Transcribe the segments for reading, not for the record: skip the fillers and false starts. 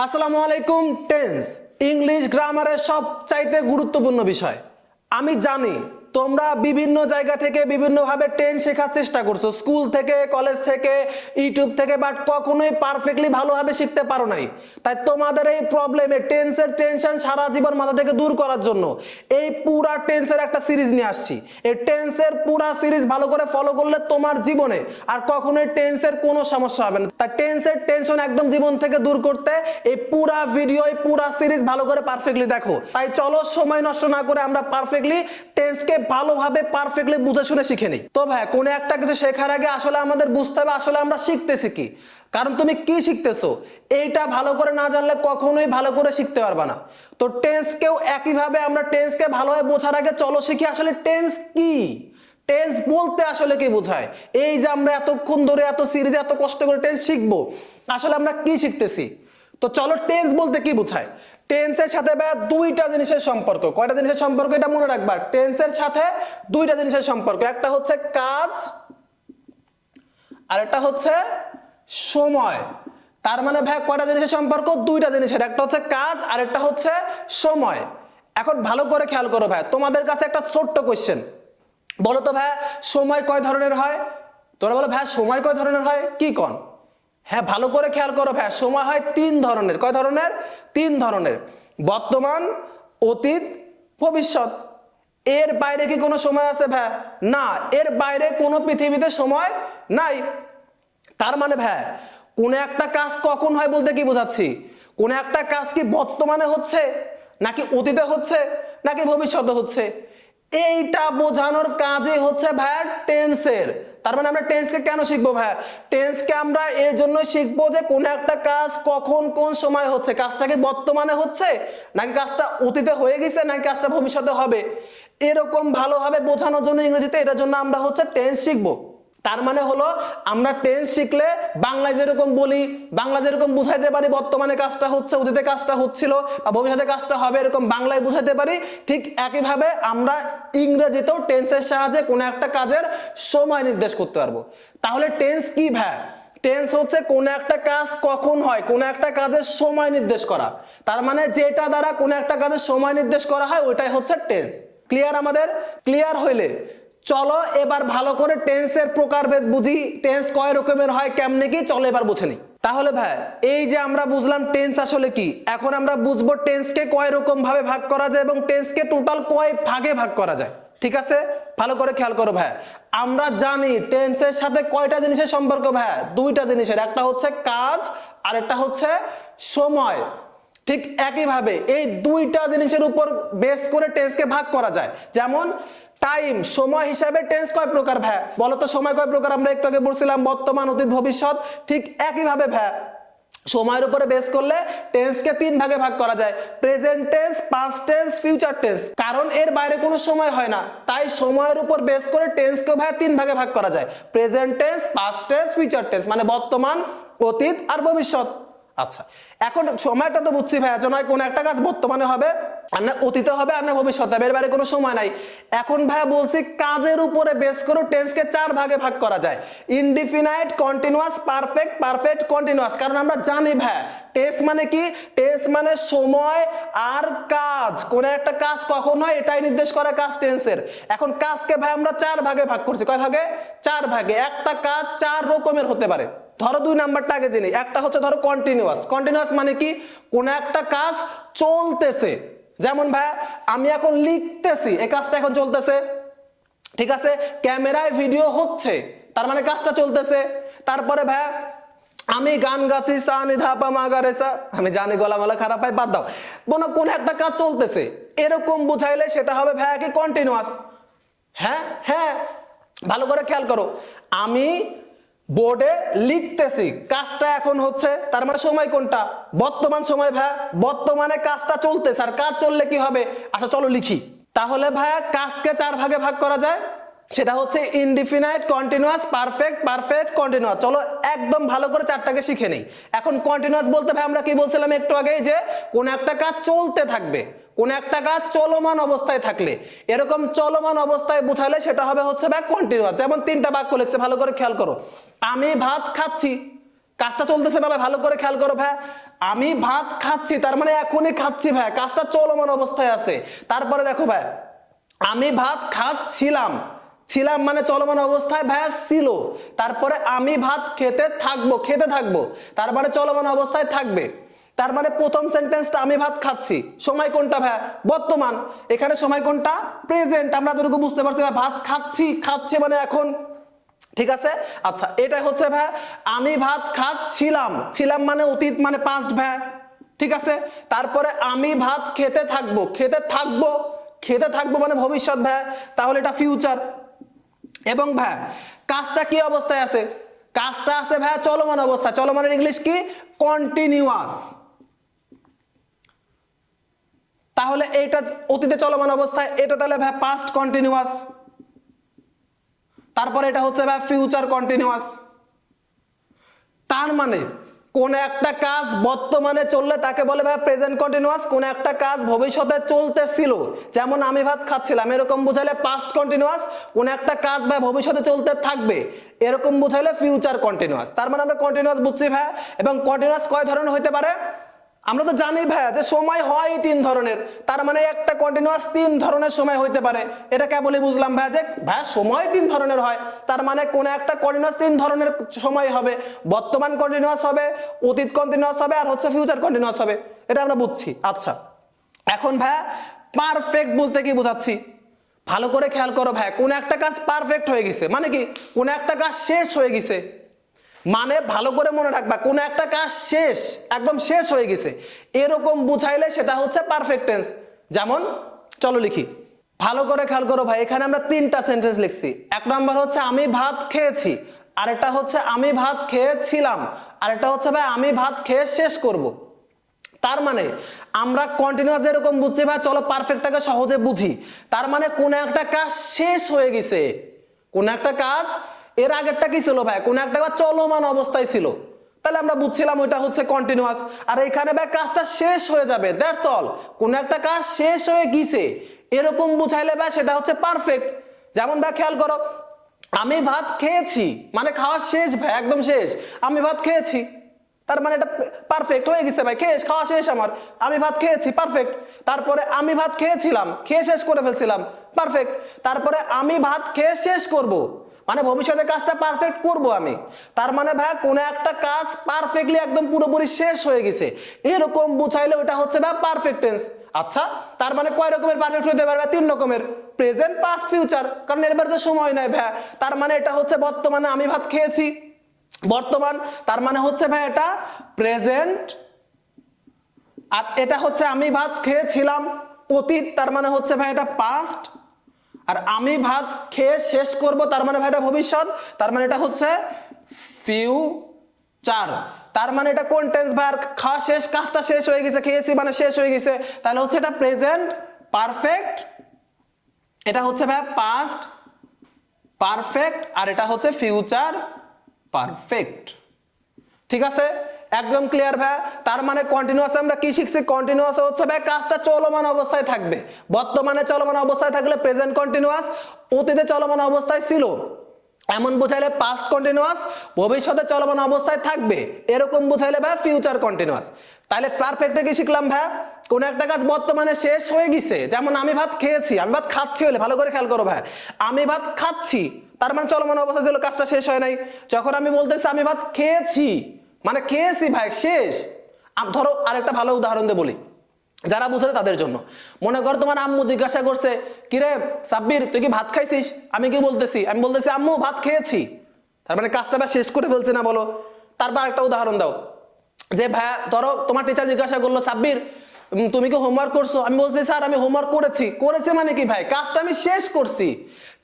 আসসালামু আলাইকুম। Tense English গ্রামারের সবচাইতে গুরুত্বপূর্ণ বিষয়। আমি জানি তোমরা বিভিন্ন জায়গা থেকে বিভিন্নভাবে টেন্স শেখার চেষ্টা করছো, স্কুল থেকে, কলেজ থেকে, ইউটিউব থেকে, বাট কখনোই পারফেক্টলি ভালোভাবে শিখতে পারো নাই। তাই তোমাদের এই প্রবলেমে টেন্সের টেনশন সারা জীবন মাথা থেকে দূর করার জন্য এই পুরা টেন্সের একটা সিরিজ নিয়ে আসছি। এই টেন্সের পুরা সিরিজ ভালো করে ফলো করলে তোমার জীবনে আর কখনোই টেন্সের কোনো সমস্যা হবে না। তাই টেন্সের টেনশন একদম জীবন থেকে দূর করতে এই পুরা ভিডিও, এই পুরা সিরিজ ভালো করে পারফেক্টলি দেখো। তাই চলো সময় নষ্ট না করে আমরা পারফেক্টলি টেন্সকে ভালোভাবে পারফেক্টলি বুঝে শুনে শিখে নিই। তো ভাই, কোনো একটা কিছু শেখার আগে আসলে আমাদের বুঝতে হবে আসলে আমরা শিখতেছি কি, কারণ তুমি কি শিখতেছো এইটা ভালো করে না জানলে কখনোই ভালো করে শিখতে পারবে না। তো টেন্সকেও একইভাবে আমরা টেন্সকে ভালোভাবে বোঝার আগে চলো শিখি আসলে টেন্স কি, টেন্স বলতে আসলে কি বোঝায়। এই যে আমরা এতক্ষণ ধরে এত সিরিজে এত কষ্ট করে টেন্স শিখবো, আসলে আমরা কি শিখতেছি। তো চলো টেন্স বলতে কি বোঝায়। টেন্সের সাথে দুইটা জিনিসের সম্পর্ক। কয়টা জিনিসের সম্পর্ক এটা মনে রাখবা। টেন্সের সাথে দুইটা জিনিসের সম্পর্ক, একটা হচ্ছে কাজ আর একটা হচ্ছে সময়। তার মানে ভাই কয়টা জিনিসের সম্পর্ক? দুইটা জিনিসের, একটা হচ্ছে কাজ আর একটা হচ্ছে সময়। এখন ভালো করে খেয়াল করো ভাই, তোমাদের কাছে একটা ছোট্ট কোশ্চেন, বলো তো ভাই সময় কয় ধরনের হয়? তোমরা বলো ভাই সময় কয় ধরনের হয়, কি কন? হ্যাঁ, ভালো করে খেয়াল করো ভাই, সময় হয় তিন ধরনের। কয় ধরনের? তিন ধরনের। বর্তমান, অতীত, ভবিষ্যৎ। এর বাইরে কি কোনো সময় আছে ভাই? না, এর বাইরে কোনো পৃথিবীতে সময় নাই। তার মানে ভাই কোন একটা কাজ কখন হয় বলতে কি বোঝাচ্ছি, কোন একটা কাজ কি বর্তমানে হচ্ছে নাকি অতীতে হচ্ছে নাকি ভবিষ্যতে হচ্ছে, এইটা বোঝানোর কাজই হচ্ছে ভাই টেন্সের। তার মানে আমরা টেন্সকে কেন শিখবো ভাই? টেন্সকে আমরা এর জন্য শিখবো যে কোন একটা কাজ কখন কোন সময় হচ্ছে, কাজটা কি বর্তমানে হচ্ছে নাকি কাজটা অতীতে হয়ে গেছে নাকি কাজটা ভবিষ্যতে হবে, এরকম ভালোভাবে বোঝানোর জন্য ইংরেজিতে এটার জন্য আমরা হচ্ছে টেন্স শিখবো। তার মানে হলো আমরা টেন্স শিখলে বাংলায় যেরকম বলি, বাংলা যেরকম বুঝাইতে পারি বর্তমানে কাজটা হচ্ছে, অতীতে কাজটা হচ্ছিল বা ভবিষ্যতে কাজটা হবে, এরকম বাংলায় বুঝাইতে পারি। ঠিক একইভাবে আমরা ইংরেজিতেও টেন্সের সাহায্যে কোনো একটা কাজের সময় নির্দেশ করতে পারবো। তাহলে টেন্স কি ভাই? টেন্স হচ্ছে কোন একটা কাজ কখন হয়, কোন একটা কাজের সময় নির্দেশ করা। তার মানে যেটা দ্বারা কোন একটা কাজের সময় নির্দেশ করা হয় ওইটাই হচ্ছে টেন্স। ক্লিয়ার? আমাদের ক্লিয়ার হইলে চলো এবার ভালো করে টেন্সের প্রকারভেদ বুঝি। টেন্স কয় রকমের হয়, কেমনে কি, চলো এবার বুঝে নিই। তাহলে ভাই এই যে আমরা বুঝলাম টেন্স আসলে কি, এখন আমরা বুঝবো টেন্সকে কয় রকম ভাবে ভাগ করা যায় এবং টেন্সকে টোটাল কয় ভাগে ভাগ করা যায়। ঠিক আছে, ভালো করে খেয়াল করো ভাই। আমরা জানি টেন্সের সাথে কয়টা জিনিসের সম্পর্ক ভাই? দুইটা জিনিসের, একটা হচ্ছে কাজ আর একটা হচ্ছে সময়। ঠিক একইভাবে এই দুইটা জিনিসের উপর বেস করে টেন্সকে ভাগ করা যায়। যেমন টাইম, সময় হিসাবে টেন্স কয় প্রকার ভাই? বলো তো সময় কয় প্রকার? আমরা একটু আগে বলছিলাম বর্তমান, অতীত, ভবিষ্যৎ। ঠিক একইভাবে ভাই সময়ের উপরে বেস করলে টেন্সকে তিন ভাগে ভাগ করা যায়, present tense, past tense, future tense. কারণ এর বাইরে কোনো সময় হয় না, তাই সময়ের উপর বেস করে টেন্সকে ভাই তিন ভাগে ভাগ করা যায়, present tense, past tense, future tense, মানে বর্তমান, অতীত আর ভবিষ্যৎ। আচ্ছা, এখন সময়টা তো বুঝছি ভাই, নয় কোন একটা কাজ বর্তমানে হবে আর না অতীতে হবে আর না ভবিষ্যতে হবে, এর বাইরে কোনো সময় নাই। এখন ভাই বলছি কাজের উপরে বেস করে টেন্সকে চার ভাগে ভাগ করা যায়, indefinite, continuous, perfect, perfect continuous. কারণ আমরা জানি ভাই টেন্স মানে কি, টেন্স মানে সময় আর কাজ, কোন একটা কাজ কখন হয় এটাই নির্দেশ করে কাজ টেন্সের। এখন কাজকে ভাই আমরা চার ভাগে ভাগ করছি। কয় ভাগে? চার ভাগে। একটা কাজ চার রকমের হতে পারে। ধরো দুই নাম্বারটা আগে জেনে, একটা হচ্ছে ধরো কন্টিনিউয়াস। কন্টিনিউয়াস মানে কি, কোন একটা কাজ চলতেছে। যেমন ভাই আমি এখন লিখতেছি, এই কাজটা এখন চলতেছে, ঠিক আছে। ক্যামেরায় ভিডিও হচ্ছে, তার মানে কাজটা চলতেছে। তারপরে ভাই আমি গান গাচ্ছি, সা নি ধা পা মা গা রে সা, আমি জানি গলা মালা খারাপ হয়, বাদ দাও, কোন একটা কাজ চলতেছে এরকম বুঝাইলে সেটা হবে ভাই কি কন্টিনিউয়াস। হ্যাঁ হ্যাঁ, ভালো করে খেয়াল করো, আমি বোর্ডে লিখতেছি, কাজটা এখন হচ্ছে, তার মানে সময় কোনটা? বর্তমান সময় ভাই, বর্তমানে কাজটা চলতেছে, আর কাজ চললে কি হবে? আচ্ছা চলো লিখি। তাহলে ভাইয়া কাজকে চার ভাগে ভাগ করা যায়, সেটা হচ্ছে indefinite, continuous, perfect, perfect continuous. চলো একদম ভালো করে চারটাকে শিখে নেই। এখন কন্টিনিউয়াস বলতে ভাই আমরা কি বলছিলাম একটু আগে, যে কোন একটা কাজ চলতে থাকবে, কোন একটা কাজ চলমান অবস্থায় থাকলে, এরকম চলমান অবস্থায় বুঝালে সেটা হবে হচ্ছে ভাই কন্টিনিউয়াস। যেমন তিনটা বাক্য লিখছে, ভালো করে খেয়াল করো। আমি ভাত খাচ্ছি, কাজটা চলতেছে না ভাই, ভালো করে খেয়াল করো ভাই। আমি ভাত খাচ্ছি, তার মানে এখনই খাচ্ছি ভাই, কাজটা চলমান অবস্থায় আছে। তারপরে দেখো ভাই, আমি ভাত খাচ্ছিলাম, ছিলাম মানে চলমান অবস্থায় ভাইয়া ছিল। তারপরে আমি ভাত খেতে থাকবো, তার মানে চলমান অবস্থায় থাকবে। তার মানে প্রথম সেন্টেন্সটা আমি ভাত খাচ্ছি, সময় কোনটা ভাইয়া? বর্তমান। এখানে সময় কোনটা? প্রেজেন্ট। আমরা এতটুকু বুঝতে পারছি ভাই, ভাত খাচ্ছি মানে এখন, ঠিক আছে। আচ্ছা, এটা হচ্ছে ভাই আমি ভাত খাচ্ছিলাম, ছিলাম মানে অতীত মানে পাস্ট ভাই, ঠিক আছে। তারপরে আমি ভাত খেতে থাকবো মানে ভবিষ্যৎ ভাই, তাহলে এটা ফিউচার। এবং ভাই কাজটা কি অবস্থায় আছে? কাজটা আছে ভাই চলমান অবস্থা। চলমানের ইংলিশ কি? কন্টিনিউয়াস। তাহলে এটা অতীতে চলমান অবস্থায়, এটা তাহলে ভাই পাস্ট কন্টিনিউয়াস। তারপরে এটা হচ্ছে ভাই ফিউচার কন্টিনিউয়াস। তার মানে কোন একটা কাজ বর্তমানে চললে তাকে বলে ভাই প্রেজেন্ট কন্টিনিউয়াস, কোন একটা কাজ ভবিষ্যতে চলতেছিল, যেমন আমি ভাত খাচ্ছিলাম, এরকম বুঝাইলে পাস্ট কন্টিনিউয়াস। কোন একটা কাজ ভাই ভবিষ্যতে চলতে থাকবে, এরকম বুঝাইলে ফিউচার কন্টিনিউয়াস। তার মানে আমরা কন্টিনিউয়াস বুঝছি ভাই। এবং কন্টিনিউয়াস কয় ধরনের হতে পারে? আমরা তো জানি ভাইয়া যে সময় হয় তিন ধরনের, তার মানে একটা কন্টিনিউয়াস তিন ধরনের সময় হইতে পারে। এটা কেবলই বুঝলাম ভাইয়া যে ভাইয়া সময় তিন ধরনের হয়, তার মানে কোন একটা কন্টিনিউয়াস তিন ধরনের সময় হবে, বর্তমান কন্টিনিউয়াস হবে, অতীত কন্টিনিউয়াস হবে, আর হচ্ছে ফিউচার কন্টিনিউয়াস হবে। এটা আমরা বুঝছি। আচ্ছা, এখন ভাইয়া পারফেক্ট বলতে কি বোঝাচ্ছি ভালো করে খেয়াল করো ভাইয়া। কোন একটা কাজ পারফেক্ট হয়ে গেছে মানে কি? কোন একটা কাজ শেষ হয়ে গেছে মানে, ভালো করে মনে রাখবা, কোন একটা কাজ শেষ, একদম শেষ হয়ে গেছে, এরকম বুঝাইলে সেটা হচ্ছে পারফেক্ট টেন্স। যেমন চলো লিখি, ভালো করে খেয়াল করো ভাই, এখানে আমরা তিনটা সেন্টেন্স লিখছি। এক নম্বর হচ্ছে আমি ভাত খেয়েছি, আরেকটা হচ্ছে আমি ভাত খেয়েছিলাম, আরেকটা হচ্ছে ভাই আমি ভাত খেয়ে শেষ করব। তার মানে আমরা কন্টিনিউয়াস যেরকম বুঝছি ভাই, চলো পারফেক্টটাকে সহজে বুঝি। তার মানে কোন একটা কাজ শেষ হয়ে গেছে, কোন একটা কাজ, এর আগেরটা কি ছিল ভাই? কোন একটা কাজ চলমান অবস্থায় ছিল, তাহলে আমরা বুঝছিলাম ওইটা হচ্ছে কন্টিনিউয়াস। আর এখানে ভাই কাজটা শেষ হয়ে যাবে, দ্যাটস অল। কোন একটা কাজ শেষ হয়ে গিয়েছে এরকম বুঝাইলে ভাই সেটা হচ্ছে পারফেক্ট। যেমন ভাই খেয়াল করো, আমি ভাত খেয়েছি মানে খাওয়া শেষ ভাই, একদম শেষ। আমি ভাত খেয়েছি, তার মানে এটা পারফেক্ট হয়ে গেছে ভাই, খাওয়া শেষ আমার, আমি ভাত খেয়েছি, পারফেক্ট। তারপরে আমি ভাত খেয়েছিলাম, খেয়ে শেষ করে ফেলছিলাম, পারফেক্ট। তারপরে আমি ভাত খেয়ে শেষ করব মানে ভবিষ্যতে কাজটা পারফেক্ট করব আমি, তার মানে ভাই কোন একটা কাজ পারফেক্টলি একদম পুরোপুরি শেষ হয়ে গেছে এরকম বুঝাইলে ওটা হচ্ছে ভাই পারফেক্ট টেন্স। আচ্ছা, তার মানে কয় রকমের পারফেক্ট হতে পারবে? তিন রকমের, প্রেজেন্ট, পাস্ট, ফিউচার। কারণ এর বাইরে তো সময় নাই ভাই। তার মানে এটা হচ্ছে বর্তমানে আমি ভাত খেয়েছি, বর্তমান, তার মানে হচ্ছে ভাই এটা প্রেজেন্ট। আর এটা হচ্ছে আমি ভাত খেয়েছিলাম, অতীত, তার মানে হচ্ছে ভাই এটা পাস্ট। আর আমি ভাত খেয়ে শেষ করব, তার মানে ভাই এটা ভবিষ্যৎ, তার মানে এটা হচ্ছে ফিউচার। তার মানে এটা কোন টেন্স ভাই? খাওয়া শেষ, কাজটা শেষ হয়ে গেছে, খেয়েছি মানে শেষ হয়ে গেছে, তাহলে হচ্ছে এটা প্রেজেন্ট পারফেক্ট, এটা হচ্ছে ভাই পাস্ট পারফেক্ট, আর এটা হচ্ছে ফিউচার পারফেক্ট। ঠিক আছে, একদম ক্লিয়ার ভাই। তার মানে কন্টিনিউয়াস আমরা কি শিখছি? কন্টিনিউয়াস হচ্ছে ভাই কাজটা চলমান অবস্থায় থাকবে, বর্তমানে চলমান অবস্থায় থাকলে প্রেজেন্ট কন্টিনিউয়াস, অতীতে চলমান অবস্থায় ছিল এমন বোঝাইলে পাস্ট কন্টিনিউয়াস, ভবিষ্যতে চলমান অবস্থায় থাকবে এরকম বোঝাইলে ভাই ফিউচার কন্টিনিউয়াস। তাহলে পারফেক্টে কি শিখলাম ভাই? কোন একটা কাজ বর্তমানে শেষ হয়ে গেছে, যেমন আমি ভাত খেয়েছি, আমি ভাত খাচ্ছি, হলে ভালো করে খেয়াল করো ভাই, আমি ভাত খাচ্ছি তার মানে চলমান অবস্থা ছিল, কাজটা শেষ হয় নাই। যখন আমি বলতেছি আমি ভাত খেয়েছি মানে খেয়েছি ভাই, শেষ। ধরো আরেকটা ভালো উদাহরণ দিয়ে বলি যারা বুঝে তাদের জন্য। মনে কর তোমার আম্মু জিজ্ঞাসা করছে, কিরে সাব্বির তুই কি ভাত খাইছিস? আমি কি বলতেছি? আমি বলতেছি আম্মু ভাত খেয়েছি, তার মানে কাজটা ভাই শেষ করে ফেলছে না, বলো। তারপর একটা উদাহরণ দাও যে ভাই ধরো তোমার টিচার জিজ্ঞাসা করলো, সাব্বির তুমি কি হোমওয়ার্ক করছো? আমি বলছি স্যার আমি হোমওয়ার্ক করেছি মানে কি ভাই, কাজটা আমি শেষ করছি।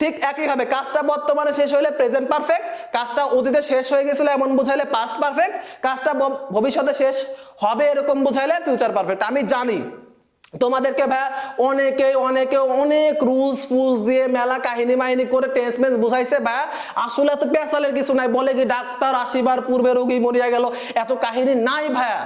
ঠিক একইভাবে কাজটা বর্তমানে শেষ হইলে প্রেজেন্ট পারফেক্ট, কাজটা অতীতে শেষ হয়ে গেছিল এমন বুঝাইলে পাস্ট পারফেক্ট, কাজটা ভবিষ্যতে শেষ হবে এরকম বুঝাইলে ফিউচার পারফেক্ট। আমি জানি তোমাদেরকে ভাই অনেকে অনেক রুলস ফুলস দিয়ে মেলা কাহিনী মাহিনী করে টেন্সমেন্স বুঝাইছে ভাই, আসলে এত পেশালের কিছু নাই। বলে কি ডাক্তার আসিবার পূর্বে রোগী মরিয়া গেল, এত কাহিনী নাই ভাইয়া।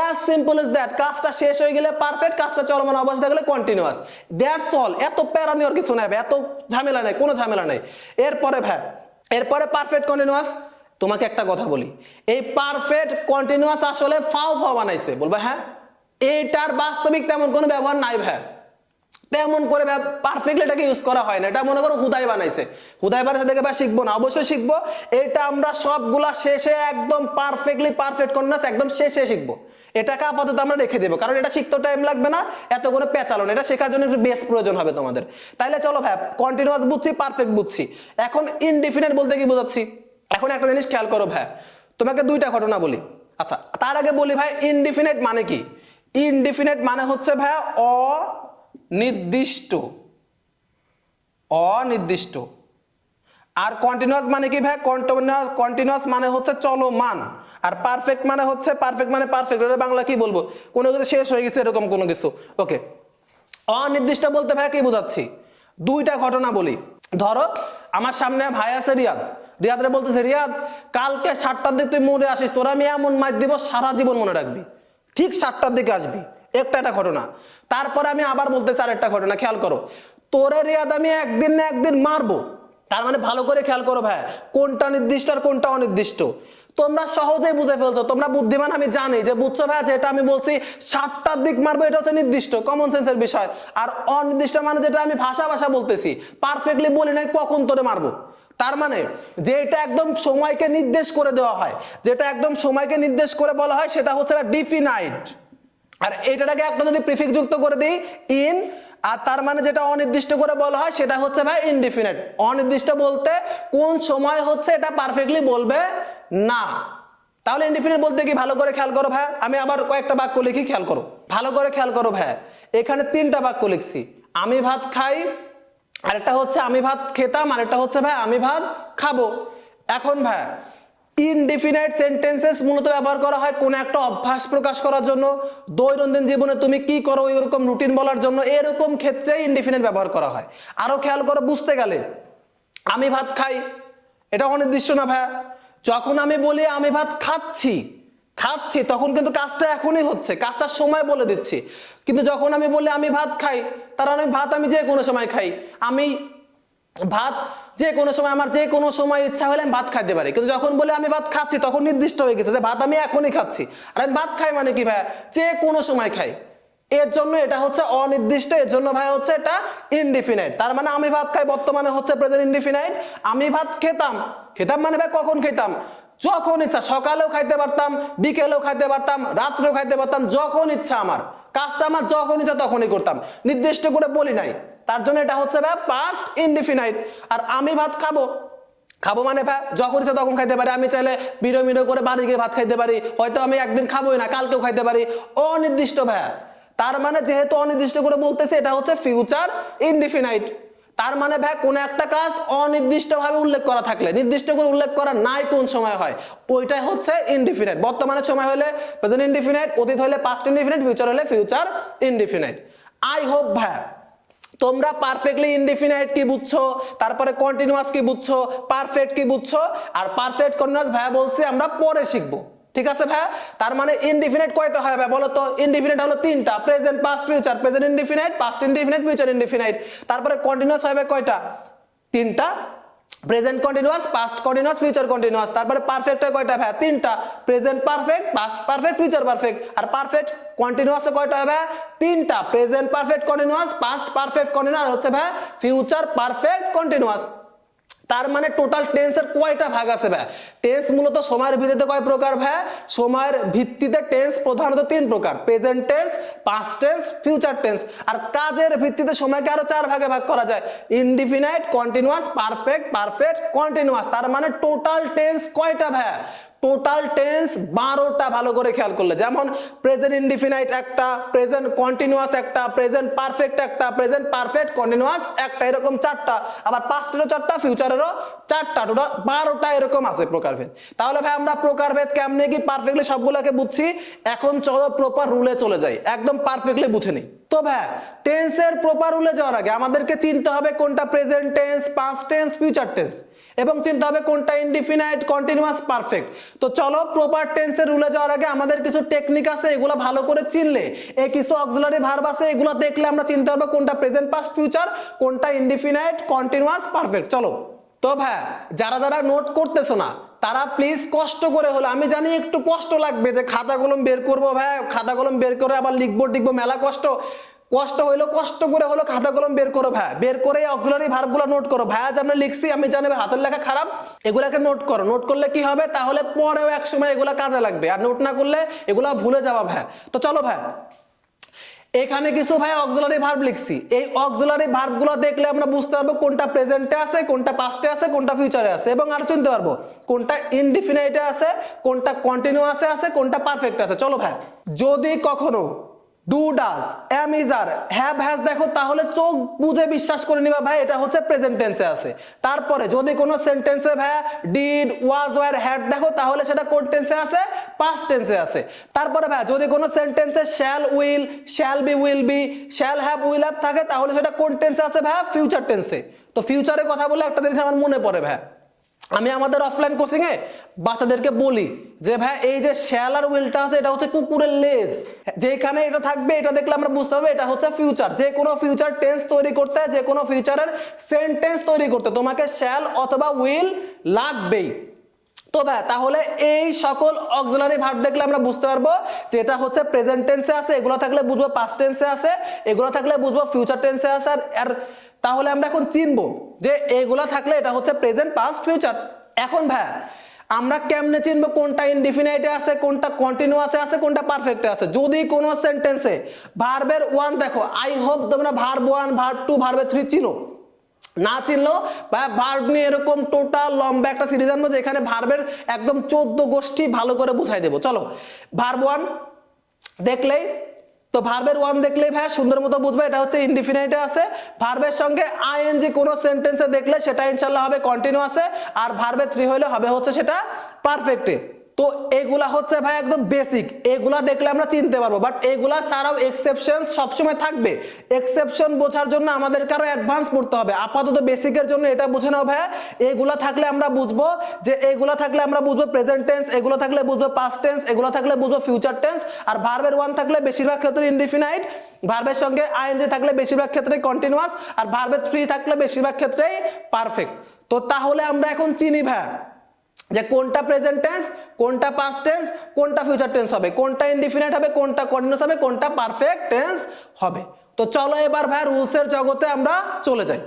as simple as that, কাজটা শেষ হয়ে গেলে পারফেক্ট, কাজটা চলমান অবস্থা গেলে কন্টিনিউয়াস, দ্যাটস অল। এত প্যারা নেওয়ার কিছু নাই ভাই, এত ঝামেলা নাই, কোনো ঝামেলা নাই। এরপরে ভাই, এরপরে পারফেক্ট কন্টিনিউয়াস, তোমাকে একটা কথা বলি, এই পারফেক্ট কন্টিনিউয়াস আসলে ফাও ফাও বানাইছে, বলবে হ্যাঁ এইটার বাস্তবিক তেমন কোনো ব্যবহার নাই ভাই, তেমন করে পারফেক্টলি এটাকে ইউজ করা হয় না, এটা মনে করো হুদাই বানাইছে। হুদাই বানাইছে দেখে ভাই শিখবো না, অবশ্যই শিখবো। এটা আমরা সবগুলা শেষে একদম পারফেক্টলি পারফেক্ট কন্টিনিউয়াস একদম শেষে শিখবো। এটাকে আপাতত আমরা রেখে দেবো, কারণ এটা শিখতে টাইম লাগবে না, এত করে পেঁচালো না, এটা শেখার জন্য একটু বেস প্রয়োজন হবে তোমাদের। তাইলে চলো ভাই, কন্টিনিউয়াস বুঝছি, পারফেক্ট বুঝছি, এখন ইনডিফিনিট বলতে কি বোঝাচ্ছি। এখন একটা জিনিস খেয়াল করো ভাই, তোমাকে দুইটা ঘটনা বলি। আচ্ছা তার আগে বলি ভাই, ইনডিফিনিট মানে কি? ইনডিফিনিট মানে হচ্ছে ভাই অনির্দিষ্ট, অনির্দিষ্ট। আর কন্টিনিউয়াস মানে কি ভাই? কন্টিনিউয়াস মানে হচ্ছে চলমান। আর পারফেক্ট মানে হচ্ছে পারফেক্ট, এটা বাংলা কি বলবো, কোনো কিছু শেষ হয়ে গেছে এরকম কোনো কিছু। ওকে, অনির্দিষ্ট বলতে ভাই কি বোঝাচ্ছি? দুইটা ঘটনা বলি। ধরো আমার সামনে ভাই আছে রিয়াদ, রিয়াদরে বলতেছে রিয়াদ কালকে 7টার দিকে তুই মনে আসিস, তোরা আমি এমন মার দিব সারা জীবন মনে রাখবি, ঠিক 7টার দিকে আসবি। একটা ঘটনা। তারপরে আমি আবার বলতেছি আরেকটা ঘটনা, খেয়াল করো, তোরে রিয়াদ আমি একদিন না একদিন মারবো। তার মানে ভালো করে খেয়াল করো ভাই, কোনটা নির্দিষ্ট আর কোনটা অনির্দিষ্ট। তোমরা সহজেই বুঝে ফেলছো, তোমরা বুদ্ধিমান আমি জানি যে বুঝছো ভাই, যেটা আমি বলছি 7টার দিক মারবো এটা হচ্ছে নির্দিষ্ট, কমন সেন্সের বিষয়। আর অনির্দিষ্ট মানে যেটা আমি ভাষা বলতেছি, পারফেক্টলি বলি নাই কখন তোরে মারবো। তার মানে যেটা একদম সময়কে নির্দেশ করে দেওয়া হয়, যেটা একদম সময়কে নির্দেশ করে বলা হয়, সেটা হচ্ছে ডিফিনাইট। আর এটাকে একটা যদি প্রিফিক্স যুক্ত করে দিই ইন, আর তার মানে যেটা অনির্দিষ্ট করে বলা হয় সেটা হচ্ছে ভাই ইনডিফিনিট। অনির্দিষ্ট বলতে কোন সময় হচ্ছে এটা পারফেক্টলি বলবে না। তাহলে ইনডিফিনিট বলতে কি, ভালো করে খেয়াল করো ভাই, আমি আবার কয়েকটা বাক্য লিখি, খেয়াল করো, ভালো করে খেয়াল করো ভাই। এখানে 3টা বাক্য লিখছি, আমি ভাত খাই, আরেকটা হচ্ছে আমি ভাত খেতাম, আরেকটা হচ্ছে ভাই আমি ভাত খাবো। এখন ভাই ইনডিফিনাইট সেন্টেন্সেস মূলত ব্যবহার করা হয় কোন একটা অভ্যাস প্রকাশ করার জন্য, দৈনন্দিন জীবনে তুমি কি করো এরকম রুটিন বলার জন্য, এরকম ক্ষেত্রে ইনডিফিনাইট ব্যবহার করা হয়। আরো খেয়াল করো, বুঝতে গেলে আমি ভাত খাই এটা অনির্দিষ্ট না ভাই, যখন আমি বলি আমি ভাত খাচ্ছি তখন কিন্তু কাজটা এখনই হচ্ছে, কাজটার সময় বলে দিচ্ছি। কিন্তু যখন আমি বলি আমি ভাত খাই, তার মানে ভাত আমি যে কোনো সময় খাই, আমি ভাত যে কোনো সময়, আমার যে কোনো সময় ইচ্ছা হলে আমি ভাত খাইতে পারি। কিন্তু যখন বলে আমি ভাত খাচ্ছি তখন নির্দিষ্ট হয়ে গেছে যে ভাত আমি এখনই খাচ্ছি। আর আমি ভাত খাই মানে কি ভাই, যে কোনো সময় খাই, এর জন্য এটা হচ্ছে অনির্দিষ্ট, এর জন্য ভাই হচ্ছে এটা ইনডিফিনাইট। তার মানে আমি ভাত খাই বর্তমানে হচ্ছে প্রেজেন্ট ইনডিফিনাইট, আমি ভাত খেতাম মানে ভাই কখন খেতাম, যখন ইচ্ছা, সকালেও খাইতে পারতাম, বিকেলেও খাইতে পারতাম, রাত্রেও খাইতে পারতাম, যখন ইচ্ছা আমার কাজটা আমার যখন ইচ্ছা তখনই করতাম, নির্দিষ্ট করে বলি নাই। তার জন্য এটা হচ্ছে ভাই পাস্ট ইনডিফিনাইট। আর আমি ভাত খাবো মানে ভাই যখন ইচ্ছা তখন খাইতে পারি, আমি চাইলে বিরো করে বাড়ি গিয়ে ভাত খাইতে পারি, হয়তো আমি একদিন খাবোই না, কালকেও খাইতে পারি, অনির্দিষ্ট ভাই। তার মানে যেহেতু অনির্দিষ্ট করে বলতেছে, এটা হচ্ছে ফিউচার ইনডিফিনাইট। তার মানে ভাই কোন একটা কাজ অনির্দিষ্টভাবে উল্লেখ করা থাকলে, নির্দিষ্ট করে উল্লেখ করা নাই কোন সময় হয়, ওইটাই হচ্ছে ইনডিফিনাইট। বর্তমানের সময় হলে প্রেজেন্ট ইনডিফিনাইট, অতীত হলে পাস্ট ইনডিফিনাইট, ফিউচার হলে ফিউচার ইনডিফিনাইট। আই হোপ ভাই তোমরা পারফেক্টলি ইনডিফিনাইট কি বুঝছো, তারপরে কন্টিনিউয়াস কি বুঝছো, পারফেক্ট কি বুঝছো। আর পারফেক্ট কন্টিনিউয়াস ভাই বলছি আমরা পরে শিখবো, ঠিক আছে ভাই। তার মানে ইনডিফিনাইট কয়টা হয় ভাই বলো তো? ইনডিফিনাইট হলো 3টা, present, past, future. Present indefinite, past indefinite, future indefinite. তারপরে কন্টিনিউয়াস হবে কয়টা? 3টা, present continuous, past continuous, future continuous. তারপরে পারফেক্ট হয় কয়টা ভাই? 3টা, present perfect, past perfect, future perfect. আর পারফেক্ট কন্টিনিউয়াসে কয়টা হবে? 3টা, present perfect continuous, past perfect continuous, হচ্ছে ভাই ফিউচার পারফেক্ট কন্টিনিউয়াস। তার মানে টোটাল টেন্সের কয়টা ভাগ আছে ভাই? টেন্স মূলত সময়ের ভিত্তিতে কয় প্রকার ভাই? সময়ের ভিত্তিতে টেন্স প্রধানত 3 প্রকার, present tense, past tense, future tense. আর কাজের ভিত্তিতে সময়কে আরো 4 ভাগে ভাগ করা যায়, ইনডিফিনাইট, কন্টিনিউয়াস, পারফেক্ট, কন্টিনিউয়াস। তার মানে টোটাল টেন্স কয়টা ভাই? টোটাল টেন্স 12টা, ভালো করে খেয়াল করলে। যেমন প্রেজেন্ট ইনডিফিনাইট একটা, প্রেজেন্ট কন্টিনিউয়াস একটা, প্রেজেন্ট পারফেক্ট একটা, প্রেজেন্ট পারফেক্ট কন্টিনিউয়াস একটা, এরকম 4টা। আবার পাস্টেরও 4টা, ফিউচারেরও 4টা, টোটাল 12টা এরকম আছে প্রকারভেদ। তাহলে ভাই আমরা প্রকারভেদ কেমনে কি পারফেক্টলি সবগুলোকে বুঝছি। এখন চলো প্রপার রুলে চলে যাই, একদম পারফেক্টলি বুঝে নিই। তো ভাই টেন্সের প্রপার রুলে যাওয়ার আগে আমাদেরকে চিনতে হবে কোনটা present tense, past tense, future tense, এবং চিন্তা হবে কোনটা ইনডিফিনাইট, কন্টিনিউয়াস, পারফেক্ট। তো চলো প্রপার টেন্সের রুলে যাওয়ার আগে আমাদের কিছু টেকনিক আছে, এগুলো ভালো করে চিনলে, এই কিছু অক্সিলারি ভার্ব আছে, এগুলো দেখলে আমরা চিনতে পারবো কোনটা প্রেজেন্ট, পাস্ট, ফিউচার, কোনটা ইনডিফিনাইট, কন্টিনিউয়াস, পারফেক্ট। চলো। তো ভাই যারা নোট করতেছো না তারা প্লিজ কষ্ট করে হলো, আমি জানি একটু কষ্ট লাগবে যে খাতা কলম বের করবো ভাই, খাতা কলম বের করে আবার লিখবো টিখবো, মেলা কষ্ট, কষ্ট হইলো কষ্ট করে হলো খাতা কলম বের করো ভাই, বের করে অক্সিলারি ভার্বগুলো নোট করো ভাই। আজ আমরা লিখছি, আমি জানি হাতের লেখা খারাপ, এগুলাকে নোট করো, নোট করলে কি হবে তাহলে পরেও এক সময় এগুলা কাজে লাগবে, আর নোট না করলে এগুলা ভুলে যাওয়া ভাই। তো চলো ভাই, এখানে কিছু ভাই অক্সিলারি ভার্ব লিখছি, এই অক্সিলারি ভার্বগুলো দেখলে আমরা বুঝতে পারবো কোনটা প্রেজেন্টে আছে, কোনটা পাস্টে আছে, কোনটা ফিউচারে আছে, এবং আর চিনতে পারবো কোনটা ইনডিফিনাইটে আছে, কোনটা কন্টিনিউয়াসে আছে, কোনটা পারফেক্ট আছে। চলো ভাই, যদি কখনো do does am is are have has দেখো তাহলে চোখ বুঝে বিশ্বাস করে নিবা ভাই এটা হচ্ছে প্রেজেন্ট টেন্সে আছে। তারপরে যদি কোনো সেন্টেন্সে ভাই ডিড ওয়াজ ওয়ার হ্যাড দেখো তাহলে সেটা কোন টেন্সে আছে, পাস্ট টেন্সে আছে। তারপরে ভাই যদি কোনো সেন্টেন্সে shall will, shall be, will be, shall have, will have থাকে তাহলে সেটা কোন টেন্সে আছে ভাই, ফিউচার টেন্সে। তো ফিউচারের কথা বলে একটা জিনিস আমার মনে পড়ে ভাই, আমি আমাদের অফলাইন কোচিং এ বাচ্চাদেরকে বলি যে ভাই এই যে শ্যাল আর উইলটা আছে এটা হচ্ছে কুকুরের লেজ, যেখানে এটা থাকবে এটা দেখলে আমরা বুঝতে পারবো এটা হচ্ছে ফিউচার। যে কোনো ফিউচার টেন্স তৈরি করতে, যে কোনো ফিউচারের সেন্টেন্স তৈরি করতে তোমাকে শ্যাল অথবা উইল লাগবেই। তো ভাই তাহলে এই সকল অক্সিলারি ভার্ব দেখলে আমরা বুঝতে পারবো যে এটা হচ্ছে প্রেজেন্ট টেন্সে আছে, এগুলো থাকলে বুঝবো পাস্ট টেন্সে আছে, এগুলো থাকলে বুঝবো ফিউচার টেন্সে আছে। আর তাহলে আমরা এখন চিনবো যে এগুলা থাকলে এটা হচ্ছে প্রেজেন্ট, পাস্ট, ফিউচার। এখন ভাই আমরা কেমনে চিনবো কোনটা ইনডিফিনাইটে আছে, কোনটা কন্টিনিউয়াসে আছে, কোনটা পারফেক্টে আছে? যদি কোনো সেন্টেন্সে ভার্বের ওয়ান দেখো, আই হোপ তোমরা ভার্ব ওয়ান, ভার্ব টু, ভার্বের থ্রি চিনো, না চিনলো বা ভার্ব নিয়ে এরকম টোটাল লম্বা একটা সিরিজ আনবো যেখানে ভার্বের একদম 14 গোষ্ঠী ভালো করে বুঝাই দেবো। চলো ভার্ব ওয়ান দেখলেই তো, ভার্বের ওয়ান দেখলেই ভাই সুন্দর মতো বুঝবে এটা হচ্ছে ইনডিফিনাইটে আছে। ভার্বের সঙ্গে আইএনজি কোন সেন্টেন্সে দেখলে সেটা ইনশাআল্লাহ হবে কন্টিনিউয়াসে, আর ভার্বের থ্রি হলে হবে হচ্ছে সেটা পারফেক্টে। তো এগুলা হচ্ছে ভাই একদম বেসিক, এগুলা দেখলে আমরা চিনতে পারবো। বাট এগুলা ছাড়াও এক্সেপশন সবসময় থাকবে, এক্সেপশন বোঝার জন্য আমাদেরকে আরো অ্যাডভান্স পড়তে হবে। আপাতত বেসিকের জন্য এটা বুঝে নাও ভাই, এগুলা থাকলে আমরা বুঝবো যে, এগুলা থাকলে আমরা বুঝবো প্রেজেন্ট টেন্স, এগুলো থাকলে বুঝবো পাস্ট টেন্স, এগুলো থাকলে বুঝবো ফিউচার টেন্স। আর ভার্বের ওয়ান থাকলে বেশিরভাগ ক্ষেত্রে ইনডিফিনাইট, ভার্বের সঙ্গে আইএনজি থাকলে বেশিরভাগ ক্ষেত্রে কন্টিনিউয়াস, আর ভার্বের থ্রি থাকলে বেশিরভাগ ক্ষেত্রেই পারফেক্ট। তো তাহলে আমরা এখন চিনি ভাই যে কোনটা প্রেজেন্ট টেন্স, কোনটা পাস্ট টেন্স, কোনটা ফিউচার টেন্স হবে, কোনটা ইনডিফিনাইট হবে, কোনটা কন্টিনিউয়াস হবে, কোনটা পারফেক্ট টেন্স হবে। তো চলো এবার ভাই রুলসের জগতে আমরা চলে যাই।